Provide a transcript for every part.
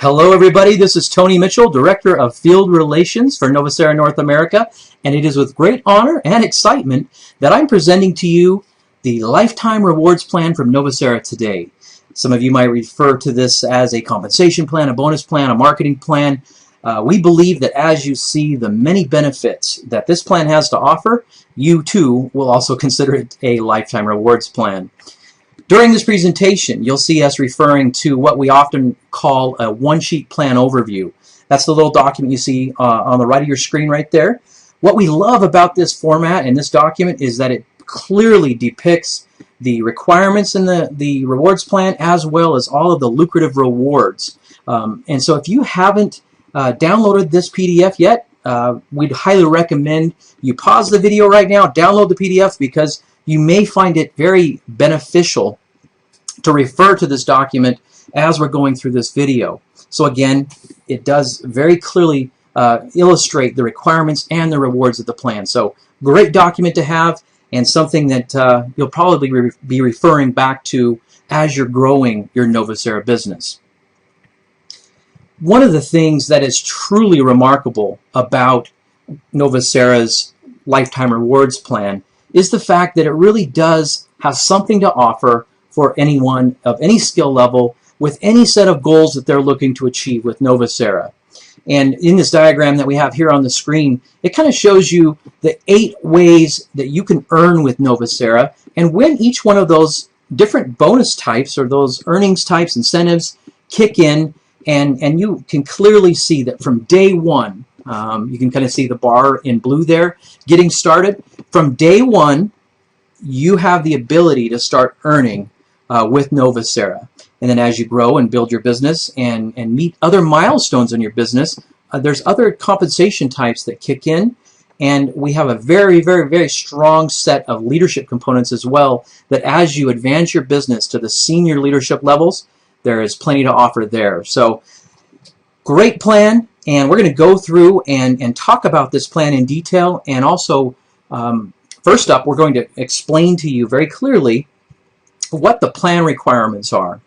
Hello everybody, this is Tony Mitchell, Director of Field Relations for Novus Era North America, and it is with great honor and excitement that I'm presenting to you the Lifetime Rewards Plan from Novus Era today. Some of you might refer to this as a compensation plan, a bonus plan, a marketing plan. We believe that as you see the many benefits that this plan has to offer, you too will also consider it a Lifetime Rewards Plan. During this presentation, you'll see us referring to what we often call a one-sheet plan overview. That's the little document you see on the right of your screen right there. What we love about this format and this document is that it clearly depicts the requirements in the rewards plan as well as all of the lucrative rewards. And so if you haven't downloaded this PDF yet, we'd highly recommend you pause the video right now, download the PDF, because you may find it very beneficial to refer to this document as we're going through this video. So again, it does very clearly illustrate the requirements and the rewards of the plan. So great document to have, and something that you'll probably be referring back to as you're growing your Novus Era business. One of the things that is truly remarkable about Novus Era's Lifetime Rewards Plan is the fact that it really does have something to offer for anyone of any skill level with any set of goals that they're looking to achieve with Novus Era. And in this diagram that we have here on the screen, it kind of shows you the 8 ways that you can earn with Novus Era, and when each one of those different bonus types or those earnings types, incentives, kick in, and you can clearly see that from day one, you can kind of see the bar in blue there, getting started. From day one, you have the ability to start earning with Novus Era. And then as you grow and build your business and meet other milestones in your business, there's other compensation types that kick in. And we have a very, very, very strong set of leadership components as well, that as you advance your business to the senior leadership levels, there is plenty to offer there. So great plan. And we're going to go through and talk about this plan in detail. And also, first up, we're going to explain to you very clearly what the plan requirements are.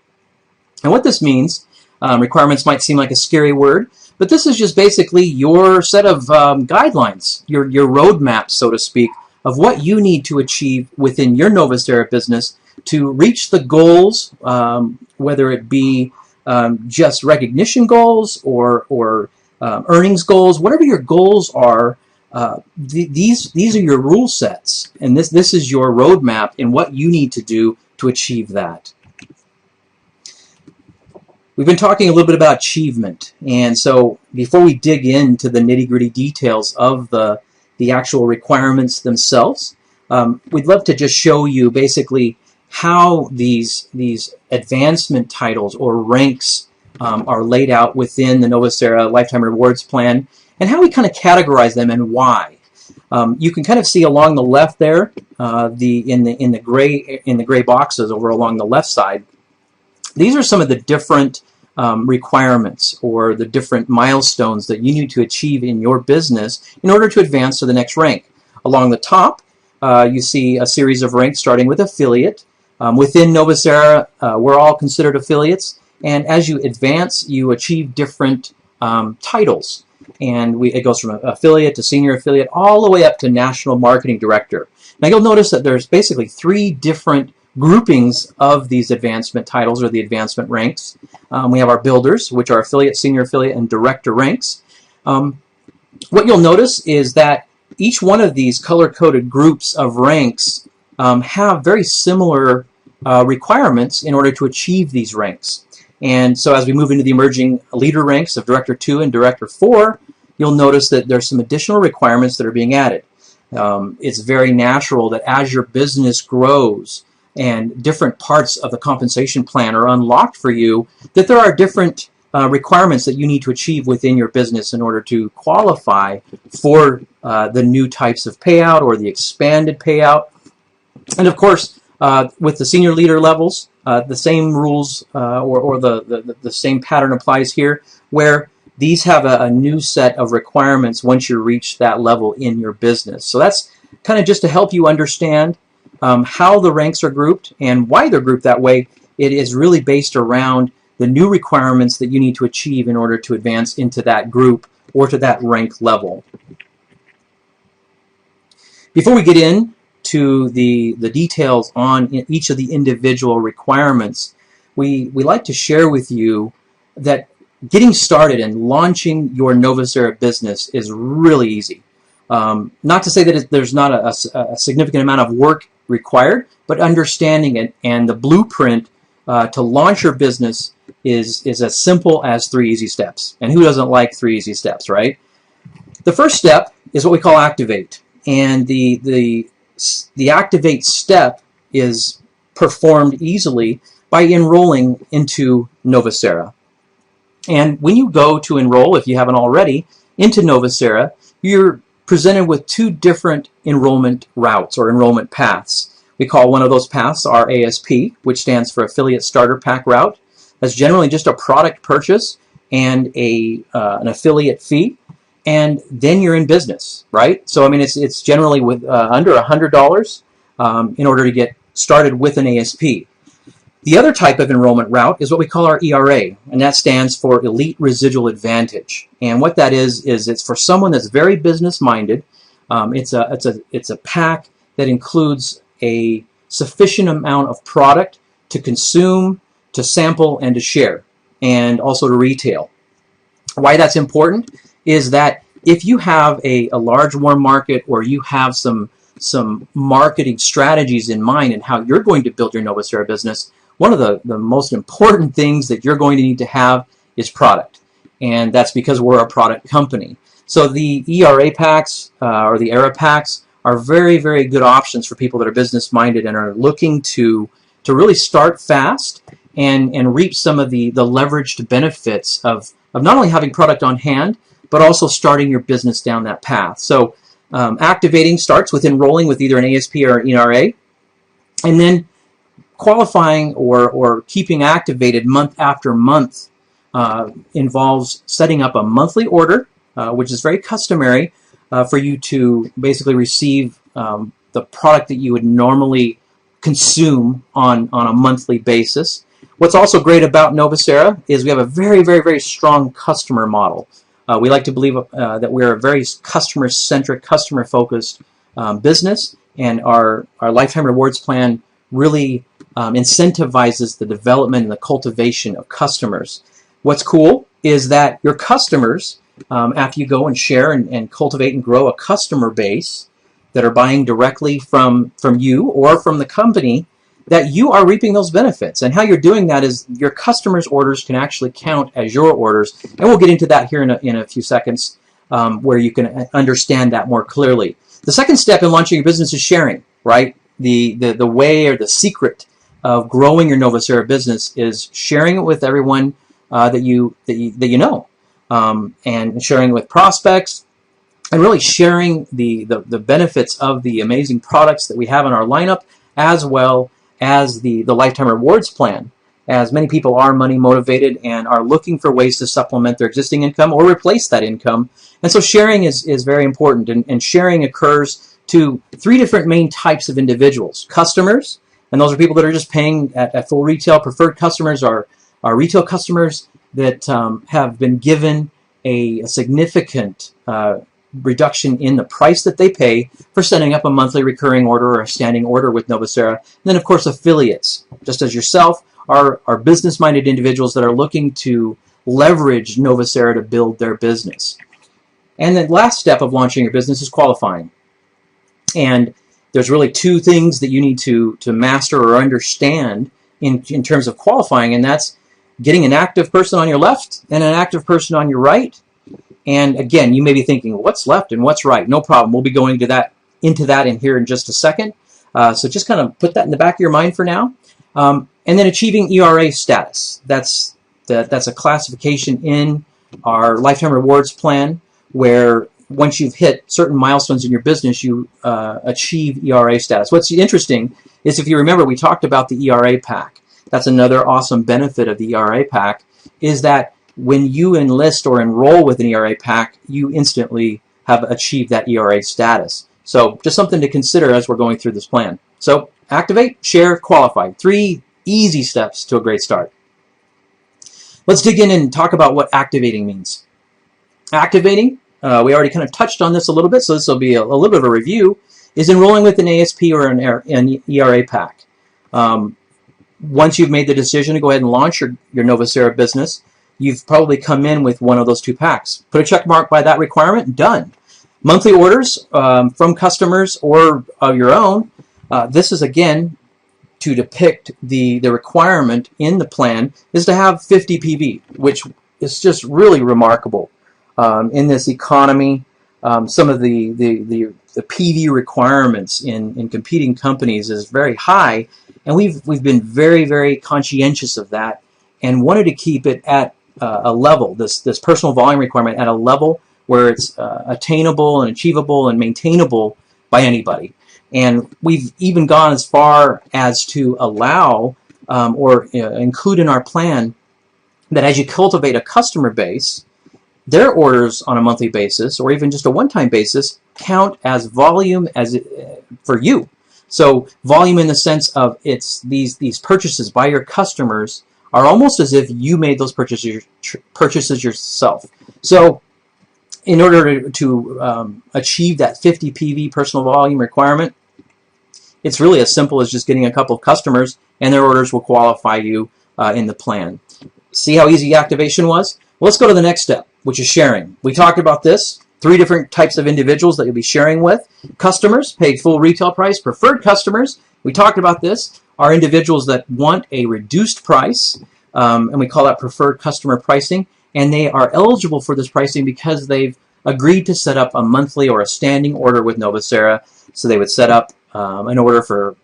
And what this means, requirements might seem like a scary word, but this is just basically your set of guidelines, your roadmap, so to speak, of what you need to achieve within your Novus Era business to reach the goals, whether it be just recognition goals or earnings goals, whatever your goals are. These are your rule sets, and this is your roadmap in what you need to do to achieve that. We've been talking a little bit about achievement, and so before we dig into the nitty-gritty details of the actual requirements themselves, we'd love to just show you basically how these advancement titles or ranks are laid out within the Novus Era Lifetime Rewards Plan, and how we kind of categorize them and why. You can kind of see along the left there, in the gray boxes over along the left side. These are some of the different requirements or the different milestones that you need to achieve in your business in order to advance to the next rank. Along the top, you see a series of ranks starting with affiliate. Within Novus Era, we're all considered affiliates, and as you advance, you achieve different titles. And it goes from affiliate to senior affiliate all the way up to national marketing director. Now you'll notice that there's basically 3 different groupings of these advancement titles or the advancement ranks. We have our builders, which are affiliate, senior affiliate, and director ranks. What you'll notice is that each one of these color-coded groups of ranks have very similar requirements in order to achieve these ranks. And so as we move into the emerging leader ranks of Director 2 and Director 4, you'll notice that there's some additional requirements that are being added. It's very natural that as your business grows and different parts of the compensation plan are unlocked for you, that there are different requirements that you need to achieve within your business in order to qualify for the new types of payout or the expanded payout. And of course, with the senior leader levels, the same rules or the same pattern applies here, where these have a new set of requirements once you reach that level in your business. So that's kind of just to help you understand how the ranks are grouped and why they're grouped that way. It is really based around the new requirements that you need to achieve in order to advance into that group or to that rank level. Before we get into the details on each of the individual requirements, we like to share with you that getting started and launching your Novus Era business is really easy. Not to say that there's not a significant amount of work required, but understanding it and the blueprint to launch your business is as simple as 3 easy steps. And who doesn't like 3 easy steps, right? The first step is what we call activate. And the activate step is performed easily by enrolling into Novus Era. And when you go to enroll, if you haven't already, into Novus Era, you're presented with 2 different enrollment routes or enrollment paths. We call one of those paths our ASP, which stands for Affiliate Starter Pack route. That's generally just a product purchase and an affiliate fee, and then you're in business, right? So I mean, it's generally with under $100 in order to get started with an ASP. The other type of enrollment route is what we call our ERA, and that stands for Elite Residual Advantage. And what that is it's for someone that's very business-minded. It's a pack that includes a sufficient amount of product to consume, to sample, and to share, and also to retail. Why that's important is that if you have a large warm market, or you have some marketing strategies in mind and how you're going to build your Novus Era business, one of the most important things that you're going to need to have is product. And that's because we're a product company. So the ERA packs or the Era packs are very, very good options for people that are business-minded and are looking to really start fast and reap some of the leveraged benefits of not only having product on hand, but also starting your business down that path. So activating starts with enrolling with either an ASP or an ERA, and then qualifying or keeping activated month after month involves setting up a monthly order, which is very customary for you to basically receive the product that you would normally consume on a monthly basis. What's also great about Novus Era is we have a very, very, very strong customer model. We like to believe that we're a very customer-centric, customer-focused business, and our lifetime rewards plan really incentivizes the development and the cultivation of customers. What's cool is that your customers, after you go and share and cultivate and grow a customer base that are buying directly from you or from the company, that you are reaping those benefits. And how you're doing that is your customers' orders can actually count as your orders. And we'll get into that here in a few seconds where you can understand that more clearly. The second step in launching your business is sharing, right? The way or the secret of growing your Novus Era business is sharing it with everyone that you know, and sharing it with prospects, and really sharing the benefits of the amazing products that we have in our lineup, as well as the lifetime rewards plan, as many people are money motivated and are looking for ways to supplement their existing income or replace that income. And so sharing is very important, and sharing occurs to 3 different main types of individuals. Customers, and those are people that are just paying at full retail. Preferred customers are retail customers that have been given a significant reduction in the price that they pay for setting up a monthly recurring order or a standing order with Novus Era. And then, of course, affiliates, just as yourself, are business-minded individuals that are looking to leverage Novus Era to build their business. And the last step of launching your business is qualifying. And there's really 2 things that you need to master or understand in terms of qualifying, and that's getting an active person on your left and an active person on your right. And again, you may be thinking, what's left and what's right? No problem. We'll be going into that in here in just a second. So just kind of put that in the back of your mind for now. And then achieving ERA status. That's a classification in our lifetime rewards plan where once you've hit certain milestones in your business, you achieve ERA status. What's interesting is, if you remember, we talked about the ERA pack. That's another awesome benefit of the ERA pack, is that when you enlist or enroll with an ERA pack, you instantly have achieved that ERA status. So just something to consider as we're going through this plan. So activate, share, qualify. 3 easy steps to a great start. Let's dig in and talk about what activating means. Activating, we already kind of touched on this a little bit, so this will be a little bit of a review, is enrolling with an ASP or an ERA pack. Once you've made the decision to go ahead and launch your Novus Era business, you've probably come in with one of those 2 packs. Put a check mark by that requirement, done. Monthly orders from customers or of your own, this is again to depict the requirement in the plan is to have 50 PV, which is just really remarkable. In this economy, some of the PV requirements in competing companies is very high, and we've been very, very conscientious of that and wanted to keep it at a level, this personal volume requirement at a level where it's attainable and achievable and maintainable by anybody. And we've even gone as far as to allow or include in our plan that as you cultivate a customer base, their orders on a monthly basis or even just a one-time basis count as volume for you. So volume in the sense of it's these purchases by your customers are almost as if you made those purchases yourself. So in order to achieve that 50 PV personal volume requirement, it's really as simple as just getting a couple of customers and their orders will qualify you in the plan. See how easy activation was? Well, let's go to the next step, which is sharing. We talked about this. 3 different types of individuals that you'll be sharing with. Customers, paid full retail price. Preferred customers, we talked about this, are individuals that want a reduced price, and we call that preferred customer pricing, and they are eligible for this pricing because they've agreed to set up a monthly or a standing order with Novus Era. So they would set up an order for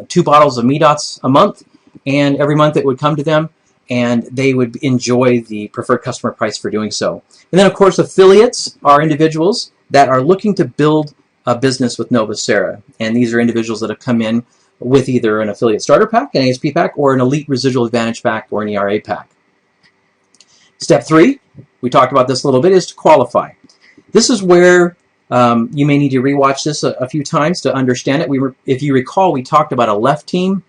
2 bottles of MeDots a month, and every month it would come to them, and they would enjoy the preferred customer price for doing so. And then, of course, affiliates are individuals that are looking to build a business with Novus Era, and these are individuals that have come in with either an affiliate starter pack, an ASP pack, or an elite residual advantage pack, or an ERA pack. Step 3, we talked about this a little bit, is to qualify. This is where you may need to rewatch this a few times to understand it. If you recall, we talked about a left team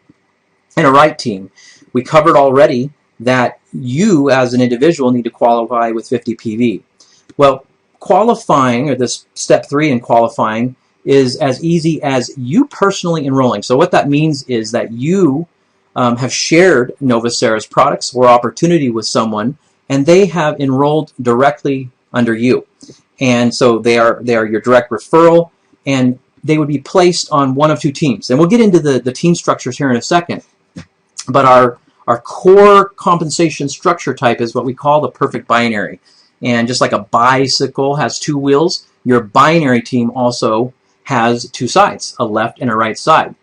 and a right team. We covered already that you as an individual need to qualify with 50 PV. Well, qualifying, or this step 3 in qualifying, is as easy as you personally enrolling. So what that means is that you have shared Novus Era's products or opportunity with someone, and they have enrolled directly under you. And so they are your direct referral, and they would be placed on one of 2 teams. And we'll get into the team structures here in a second. But our core compensation structure type is what we call the perfect binary. And just like a bicycle has 2 wheels, your binary team also has 2 sides, a left and a right side.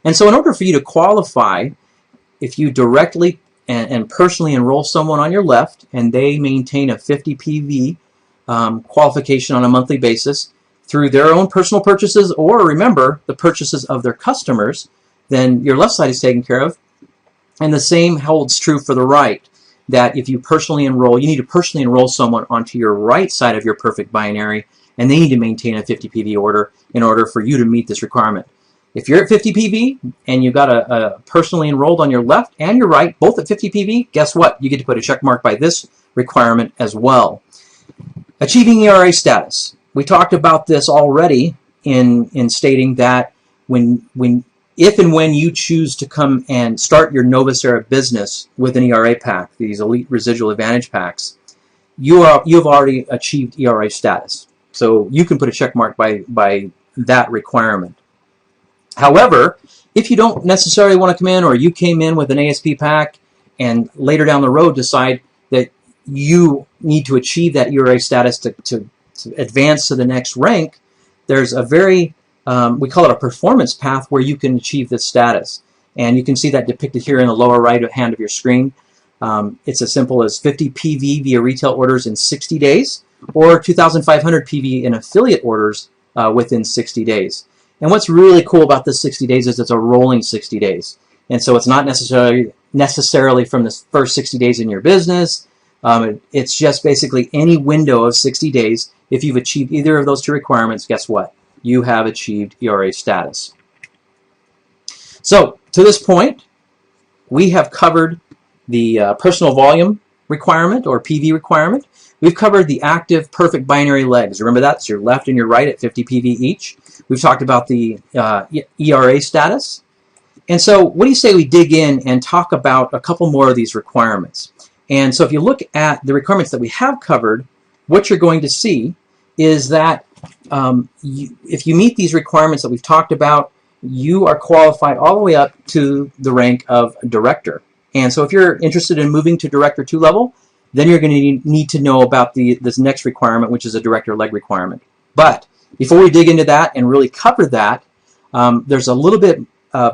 And so in order for you to qualify, if you directly and personally enroll someone on your left and they maintain a 50 PV qualification on a monthly basis through their own personal purchases, or remember, the purchases of their customers, then your left side is taken care of. And the same holds true for the right, that if you personally enroll, you need to personally enroll someone onto your right side of your perfect binary, and they need to maintain a 50 PV order in order for you to meet this requirement. If you're at 50 PV and you've got a personally enrolled on your left and your right, both at 50 PV, guess what? You get to put a check mark by this requirement as well. Achieving ERA status. We talked about this already in stating that if and when you choose to come and start your Novus Era business with an ERA pack, these elite residual advantage packs, you've already achieved ERA status. So you can put a check mark by that requirement. However, if you don't necessarily want to come in, or you came in with an ASP pack and later down the road decide that you need to achieve that ERA status to advance to the next rank, there's a very we call it a performance path where you can achieve this status. And you can see that depicted here in the lower right hand of your screen. It's as simple as 50 PV via retail orders in 60 days, or 2,500 PV in affiliate orders within 60 days. And what's really cool about this 60 days is it's a rolling 60 days. And so it's not necessarily from the first 60 days in your business. It's just basically any window of 60 days. If you've achieved either of those 2 requirements, guess what? You have achieved ERA status. So to this point, we have covered the personal volume requirement or PV requirement. We've covered the active perfect binary legs. Remember that's your left and your right at 50 PV each. We've talked about the ERA status. And so what do you say we dig in and talk about a couple more of these requirements? And so if you look at the requirements that we have covered, what you're going to see is that if you meet these requirements that we've talked about, you are qualified all the way up to the rank of director. And so if you're interested in moving to Director 2 level, then you're going to need to know about this next requirement, which is a Director leg requirement. But before we dig into that and really cover that, there's a little bit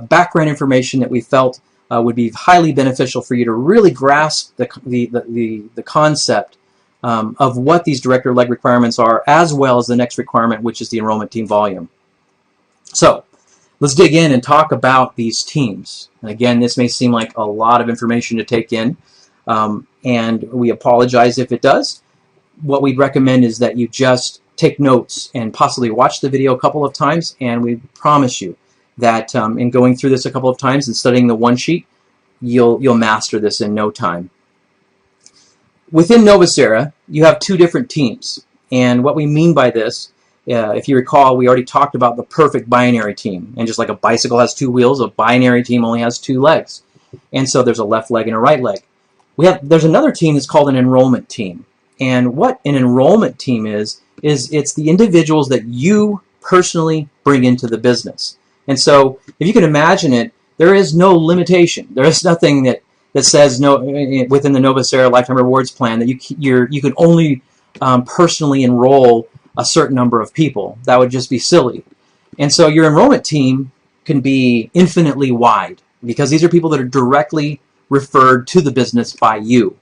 background information that we felt would be highly beneficial for you to really grasp the concept of what these Director leg requirements are, as well as the next requirement, which is the enrollment team volume. So let's dig in and talk about these teams. And again, this may seem like a lot of information to take in, and we apologize if it does. What we'd recommend is that you just take notes and possibly watch the video a couple of times, and we promise you that in going through this a couple of times and studying the one sheet, you'll master this in no time. Within Novus Era, you have two different teams, and what we mean by this, if you recall, we already talked about the perfect binary team. And just like a bicycle has two wheels, a binary team only has two legs. And so there's a left leg and a right leg. There's another team that's called an enrollment team. And what an enrollment team is it's the individuals that you personally bring into the business. And so if you can imagine it, there is no limitation. There is nothing that says no within the Novus Era Lifetime Rewards Plan that you can only personally enroll a certain number of people. That would just be silly. And so your enrollment team can be infinitely wide because these are people that are directly referred to the business by you.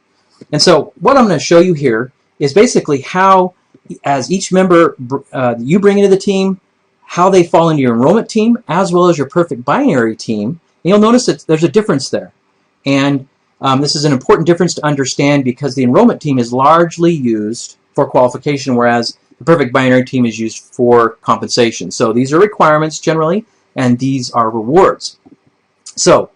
And so what I'm going to show you here is basically how, as each member you bring into the team, how they fall into your enrollment team as well as your perfect binary team. And you'll notice that there's a difference there. And this is an important difference to understand because the enrollment team is largely used for qualification, whereas the perfect binary team is used for compensation. So these are requirements generally, and these are rewards. So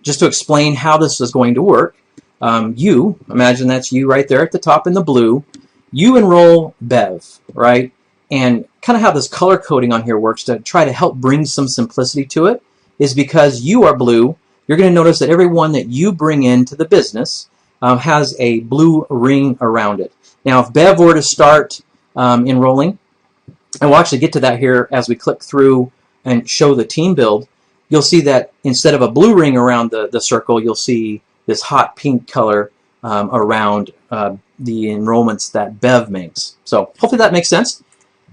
just to explain how this is going to work, you, imagine that's you right there at the top in the blue, you enroll Bev, right? And kind of how this color coding on here works to try to help bring some simplicity to it is because you are blue, you're going to notice that everyone that you bring into the business has a blue ring around it. Now, if Bev were to start enrolling, and we'll actually get to that here as we click through and show the team build, you'll see that instead of a blue ring around the circle, you'll see this hot pink color around the enrollments that Bev makes. So hopefully that makes sense.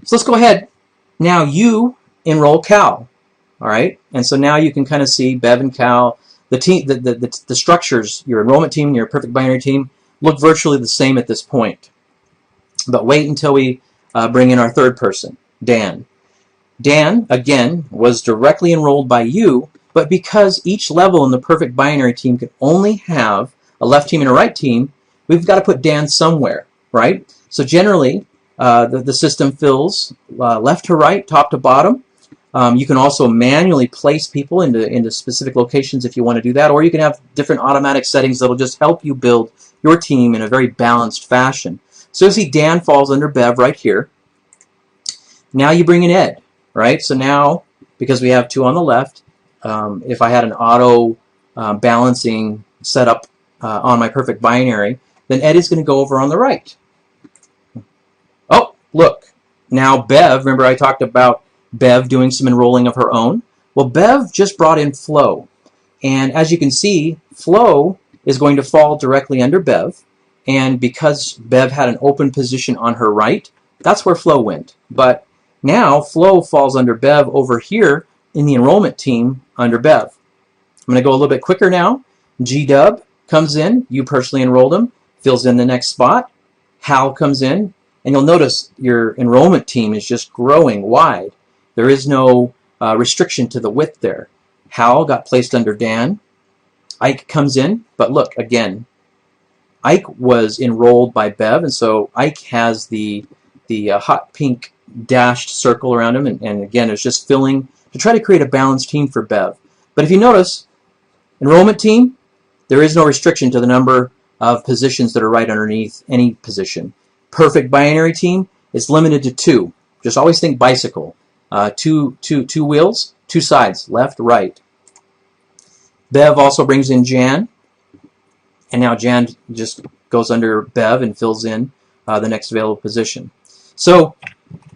So let's go ahead. Now you enroll Cal, all right? And so now you can kind of see Bev and Cal, the team, the structures, your enrollment team and your perfect binary team look virtually the same at this point. But wait until we bring in our third person, Dan. Dan, again, was directly enrolled by you, but because each level in the perfect binary team can only have a left team and a right team, we've got to put Dan somewhere, right? So generally, the system fills left to right, top to bottom. You can also manually place people into specific locations if you want to do that, or you can have different automatic settings that will just help you build your team in a very balanced fashion. So you see Dan falls under Bev right here. Now you bring in Ed, right? So now, because we have two on the left, if I had an auto balancing set up on my perfect binary, then Ed is going to go over on the right. Oh, look. Now Bev, remember I talked about Bev doing some enrolling of her own? Well, Bev just brought in Flo. And as you can see, Flo is going to fall directly under Bev. And because Bev had an open position on her right, that's where Flo went. But now Flo falls under Bev over here in the enrollment team under Bev. I'm going to go a little bit quicker now. G-Dub comes in. You personally enrolled him. Fills in the next spot. Hal comes in. And you'll notice your enrollment team is just growing wide. There is no restriction to the width there. Hal got placed under Dan. Ike comes in. But look, again, Ike was enrolled by Bev, and so Ike has the hot pink dashed circle around him, and again, it's just filling to try to create a balanced team for Bev. But if you notice, Enrollment team, there is no restriction to the number of positions that are right underneath any position. Perfect binary team is limited to 2. Just always think bicycle. Two wheels, 2 sides, left, right. Bev also brings in Jan, and now Jan just goes under Bev and fills in the next available position. So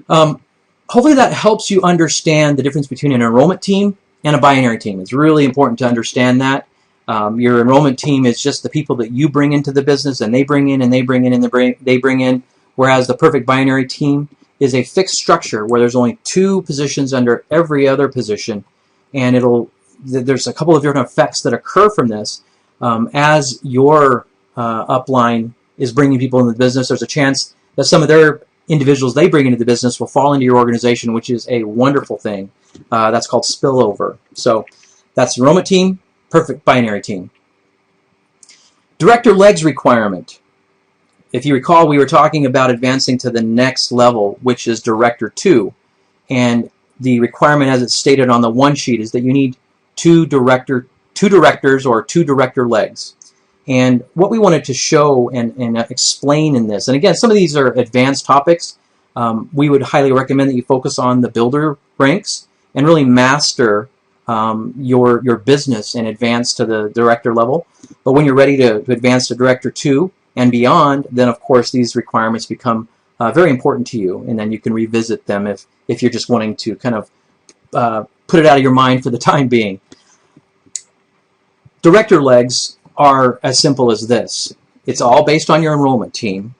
hopefully that helps you understand the difference between an enrollment team and a binary team. It's really important to understand that. Your enrollment team is just the people that you bring into the business, and they bring in, and they bring in, and they bring in, whereas the perfect binary team is a fixed structure where there's only 2 positions under every other position, and there's a couple of different effects that occur from this. As your upline is bringing people into the business, there's a chance that some of their individuals they bring into the business will fall into your organization, which is a wonderful thing. That's called spillover. So that's enrollment team, perfect binary team. Director legs requirement. If you recall, we were talking about advancing to the next level, which is Director 2. And the requirement, as it's stated on the one sheet, is that you need 2 directors or 2 director legs. And what we wanted to show and explain in this, and again, some of these are advanced topics. We would highly recommend that you focus on the builder ranks and really master your business and advance to the director level. But when you're ready to advance to Director 2 and beyond, then of course these requirements become very important to you, and then you can revisit them if you're just wanting to kind of put it out of your mind for the time being. Director legs are as simple as this. It's all based on your enrollment team,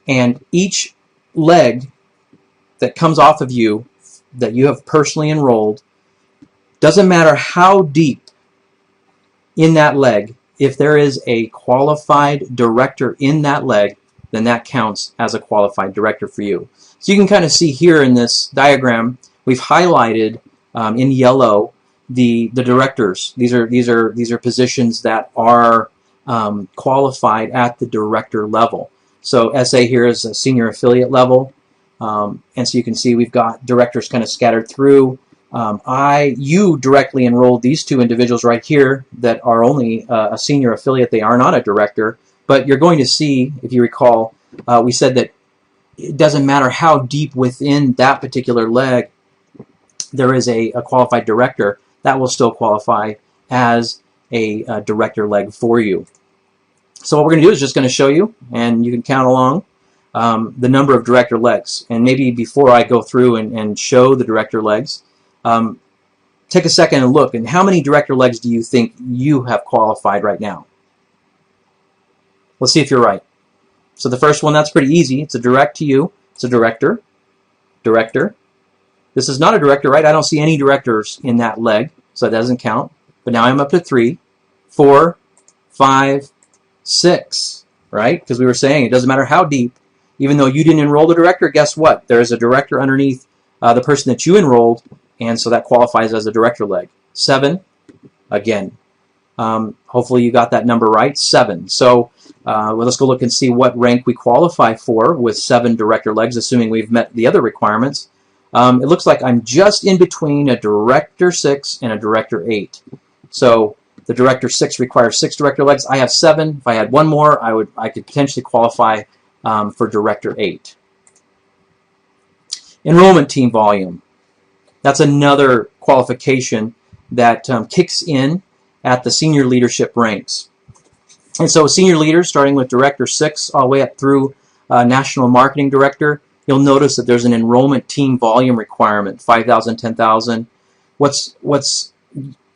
and each leg that comes off of you that you have personally enrolled, doesn't matter how deep in that leg, if there is a qualified director in that leg, then that counts as a qualified director for you. So you can kind of see here in this diagram, we've highlighted in yellow the directors. These are positions that are qualified at the director level. So SA here is a senior affiliate level, and so you can see we've got directors kind of scattered through. You directly enrolled these 2 individuals right here that are only a senior affiliate. They are not a director, but you're going to see, if you recall, we said that it doesn't matter how deep within that particular leg there is a qualified director, that will still qualify as a director leg for you. So what we're going to do is just going to show you, and you can count along, the number of director legs. And maybe before I go through and show the director legs, take a second and look, and how many director legs do you think you have qualified right now? Let's see if you're right. So the first one, that's pretty easy. It's a direct to you. It's a director. Director. This is not a director, right? I don't see any directors in that leg, so that doesn't count. But now I'm up to 3, 4, 5, 6, right? Because we were saying it doesn't matter how deep. Even though you didn't enroll the director, guess what? There is a director underneath the person that you enrolled, and so that qualifies as a director leg. 7, again. Hopefully you got that number right, 7. So well, let's go look and see what rank we qualify for with 7 director legs, assuming we've met the other requirements. It looks like I'm just in between a Director 6 and a Director 8. So the Director 6 requires 6 director legs. I have 7. If I had one more, I could potentially qualify for Director 8. Enrollment team volume. That's another qualification that kicks in at the senior leadership ranks. And so senior leaders, starting with Director 6 all the way up through National Marketing Director, you'll notice that there's an enrollment team volume requirement, 5,000, 10,000. What's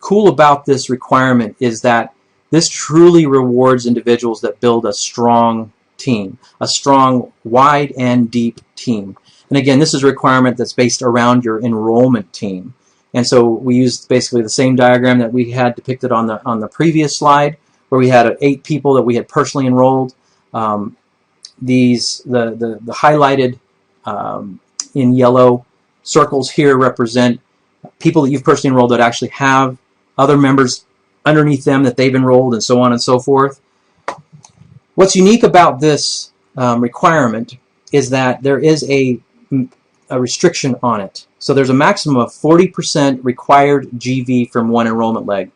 cool about this requirement is that this truly rewards individuals that build a strong team, a strong, wide and deep team. And again, this is a requirement that's based around your enrollment team. And so we used basically the same diagram that we had depicted on the previous slide, where we had 8 people that we had personally enrolled. The highlighted in yellow circles here represent people that you've personally enrolled that actually have other members underneath them that they've enrolled, and so on and so forth. What's unique about this requirement is that there is a restriction on it. So there's a maximum of 40% required GV from one enrollment leg.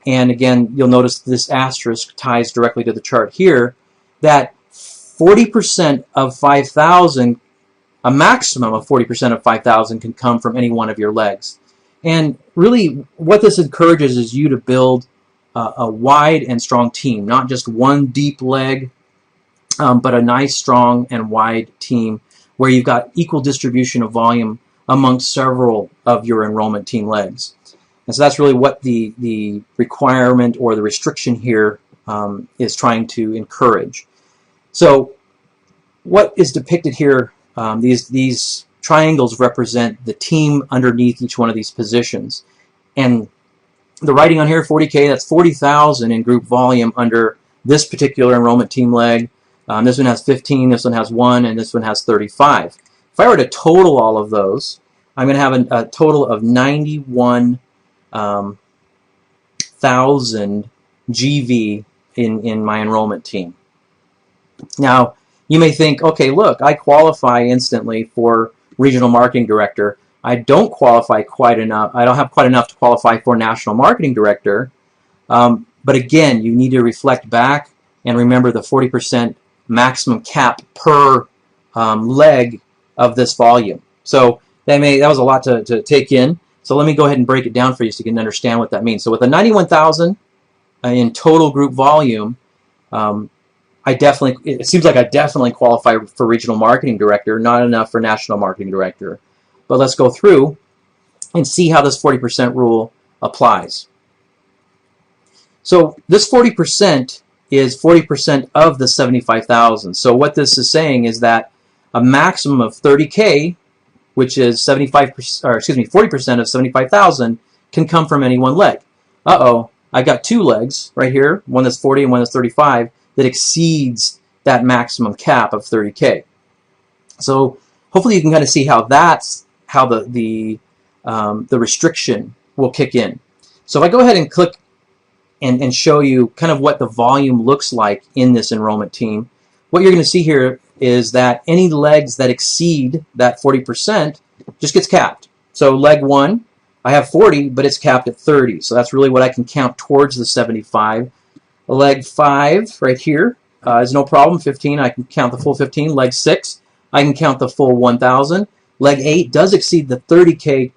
and again, you'll notice this asterisk ties directly to the chart here, that 40% of 5,000, a maximum of 40% of 5,000 can come from any one of your legs. And really, what this encourages is you to build a wide and strong team, not just one deep leg, but a nice, strong, and wide team where you've got equal distribution of volume amongst several of your enrollment team legs. And so that's really what the requirement or the restriction here is trying to encourage. So what is depicted here, these triangles represent the team underneath each one of these positions. And the writing on here, 40K, that's 40,000 in group volume under this particular enrollment team leg. This one has 15, this one has 1, and this one has 35. If I were to total all of those, I'm going to have a total of 91,000 GV in my enrollment team. Now, you may think, okay, look, I qualify instantly for regional marketing director. I don't qualify quite enough. I don't have quite enough to qualify for national marketing director. But again, you need to reflect back and remember the 40% maximum cap per leg of this volume. So that was a lot to take in. So let me go ahead and break it down for you so you can understand what that means. So with a 91,000 in total group volume, it seems like I definitely qualify for regional marketing director, not enough for national marketing director. But let's go through and see how this 40% rule applies. So this 40% is 40% of the 75,000. So what this is saying is that a maximum of 30K, which is 40% of 75,000, can come from any one leg. Uh-oh, I got two legs right here, one that's 40 and one that's 35, that exceeds that maximum cap of 30K. So hopefully you can kind of see how the restriction will kick in. So if I go ahead and click and show you kind of what the volume looks like in this enrollment team, what you're going to see here is that any legs that exceed that 40% just gets capped. So leg 1, I have 40, but it's capped at 30. So that's really what I can count towards the 75. Leg 5 right here is no problem, 15. I can count the full 15. Leg 6, I can count the full 1,000. Leg 8 does exceed the 30K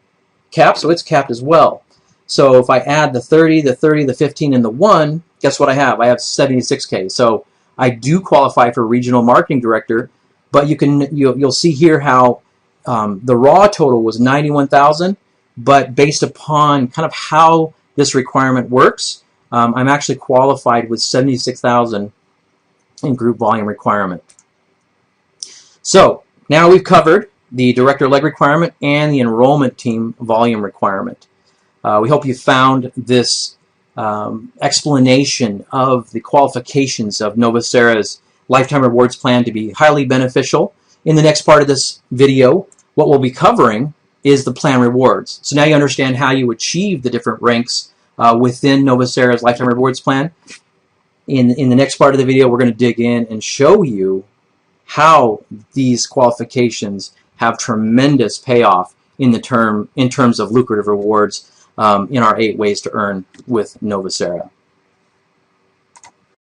cap, so it's capped as well. So if I add the 30, the 30, the 15, and the 1, guess what I have? I have 76K. So I do qualify for regional marketing director, but you'll see here how the raw total was 91,000, but based upon kind of how this requirement works, I'm actually qualified with 76,000 in group volume requirement. So now we've covered the director leg requirement and the enrollment team volume requirement. We hope you found this explanation of the qualifications of Novus Era's Lifetime Rewards Plan to be highly beneficial. In the next part of this video, what we'll be covering is the plan rewards. So now you understand how you achieve the different ranks within Novus Era's Lifetime Rewards Plan. In the next part of the video, we're going to dig in and show you how these qualifications have tremendous payoff in terms of lucrative rewards in our 8 ways to earn with Novus Era.